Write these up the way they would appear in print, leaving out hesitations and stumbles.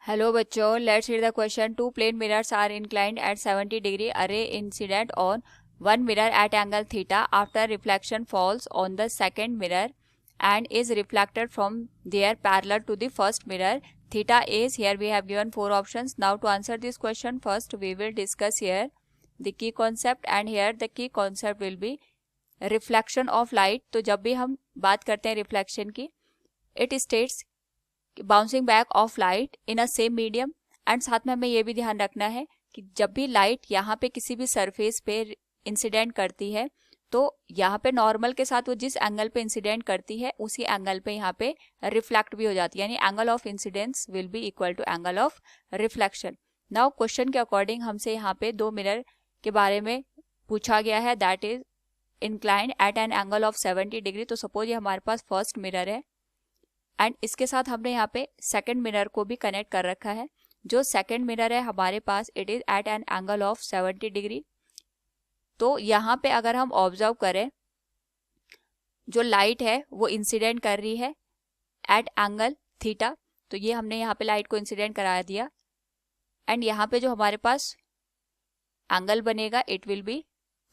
Hello बच्चों, let's read the question. Two plane mirrors are inclined at 70 degree. A ray incident on one mirror at angle theta after reflection falls on the second mirror and is reflected from there parallel to the first mirror. Theta is, here we have given four options. Now to answer this question, first we will discuss here the key concept, and here the key concept will be reflection of light. तो जब भी हम बात करते हैं reflection की, it states bouncing back of light in a same medium. And साथ में हमें ये भी ध्यान रखना है कि जब भी लाइट यहाँ पे किसी भी सरफेस पे इंसिडेंट करती है तो यहाँ पे नॉर्मल के साथ वो जिस एंगल पे इंसिडेंट करती है उसी एंगल पे यहाँ पे रिफ्लेक्ट भी हो जाती है, यानी angle of incidence will be equal to angle of reflection. Now question के अकॉर्डिंग हमसे यहाँ पे दो मिरर के बारे में पूछा गया है, that is inclined at an angle of 70 degree. तो सपोज ये हमारे पास फर्स्ट मिरर है एंड इसके साथ हमने यहाँ पे सेकंड मिरर को भी कनेक्ट कर रखा है. जो सेकंड मिरर है हमारे पास, it is at an angle of 70 degree. तो यहाँ पे अगर हम ऑब्जर्व करें, जो लाइट है वो इंसिडेंट कर रही है एट एंगल थीटा. तो ये हमने यहाँ पे लाइट को इंसिडेंट करा दिया एंड यहाँ पे जो हमारे पास एंगल बनेगा इट विल बी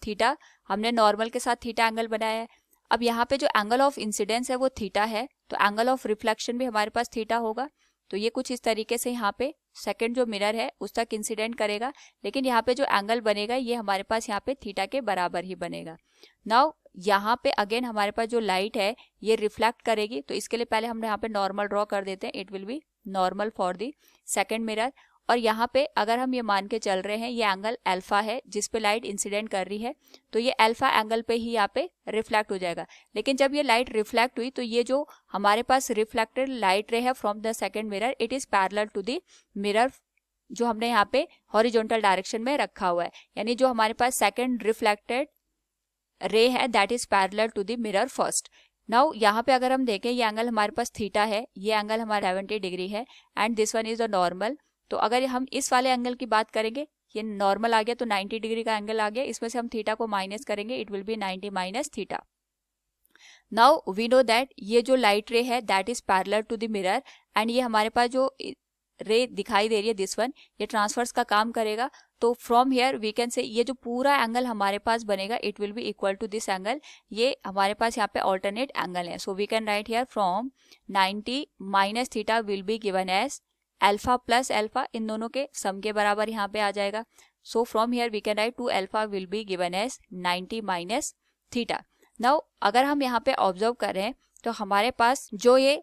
थीटा. हमने नॉर्मल के साथ थीटा एंगल बनाया है. अब यहाँ पे जो एंगल ऑफ इंसिडेंस है वो थीटा है, तो एंगल ऑफ रिफ्लेक्शन भी हमारे पास थीटा होगा. तो ये कुछ इस तरीके से यहाँ पे सेकंड जो मिरर है उस तक इंसिडेंट करेगा, लेकिन यहाँ पे जो एंगल बनेगा ये हमारे पास यहाँ पे थीटा के बराबर ही बनेगा. नाउ यहाँ पे अगेन हमारे पास जो लाइट है ये रिफ्लेक्ट करेगी, तो इसके लिए पहले हम यहाँ पे नॉर्मल ड्रॉ कर देते हैं. It will B normal for the second mirror. और यहाँ पे अगर हम ये मान के चल रहे हैं ये एंगल अल्फा है जिस पे लाइट इंसिडेंट कर रही है, तो ये अल्फा एंगल पे ही यहाँ पे रिफ्लेक्ट हो जाएगा. लेकिन जब ये लाइट रिफ्लेक्ट हुई तो ये जो हमारे पास रिफ्लेक्टेड लाइट रे है from the second mirror, it is parallel to the mirror जो हमने यहाँ पे हॉरिजॉन्टल डायरेक्शन में रखा हुआ है. यानी जो हमारे पास सेकंड रिफ्लेक्टेड रे है that is parallel to the mirror first. Now यहाँ पे अगर हम देखें ये एंगल हमारे पास थीटा है, ये एंगल हमारा 70 डिग्री है and this one is the normal. तो अगर हम इस वाले एंगल की बात करेंगे, ये नॉर्मल आ गया तो 90 डिग्री का एंगल आ गया, इसमें से हम थीटा को माइनस करेंगे, it will be 90 minus theta. Now we know that ये जो लाइट रे है that is parallel to the mirror and ये हमारे पास जो रे दिखाई दे रही है दिस वन, ये ट्रांसवर्स का काम करेगा. तो from here we can say ये जो पूरा एंगल हमारे पास बनेगा it will be equal to this angle. ये हमारे पास यहाँ पे ऑल्टरनेट एंगल है. So we can write here from 90 minus theta will be given as alpha plus alpha, इन दोनों के सम के बराबर यहाँ पे आ जाएगा. So from here we can write 2 alpha will be given as 90 minus theta. Now अगर हम यहाँ पे ऑब्जर्व करें तो हमारे पास जो ये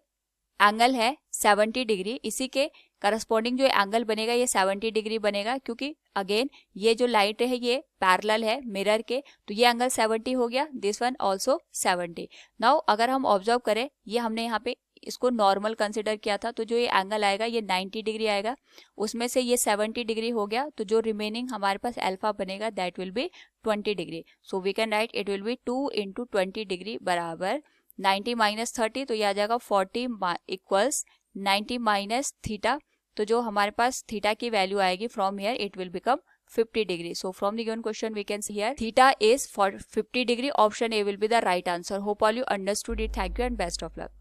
एंगल है 70 डिग्री, इसी के करस्पॉन्डिंग जो एंगल बनेगा ये 70 डिग्री बनेगा, क्योंकि अगेन ये जो लाइट है ये पैरेलल है मिरर के, तो ये एंगल 70 हो गया, दिस वन ऑल्सो 70. नाउ अगर हम ऑब्जर्व करें, ये हमने यहाँ पे इसको नॉर्मल कंसिडर किया था, तो जो ये एंगल आएगा ये 90 डिग्री आएगा, उसमें से ये 70 डिग्री हो गया, तो जो रिमेनिंग हमारे पास अल्फा बनेगा that will be 20 degree. So we can write it will be 2 into 20 degree बराबर 90 माइनस 30, तो ये आ जाएगा 40 इक्वल्स 90 माइनस थीटा. तो जो हमारे पास थीटा की वैल्यू आएगी from here it will become 50 degree. So from the given question we can see here theta is for 50 degree. Option A will be the right answer. Hope all you understood it. Thank you and best of luck.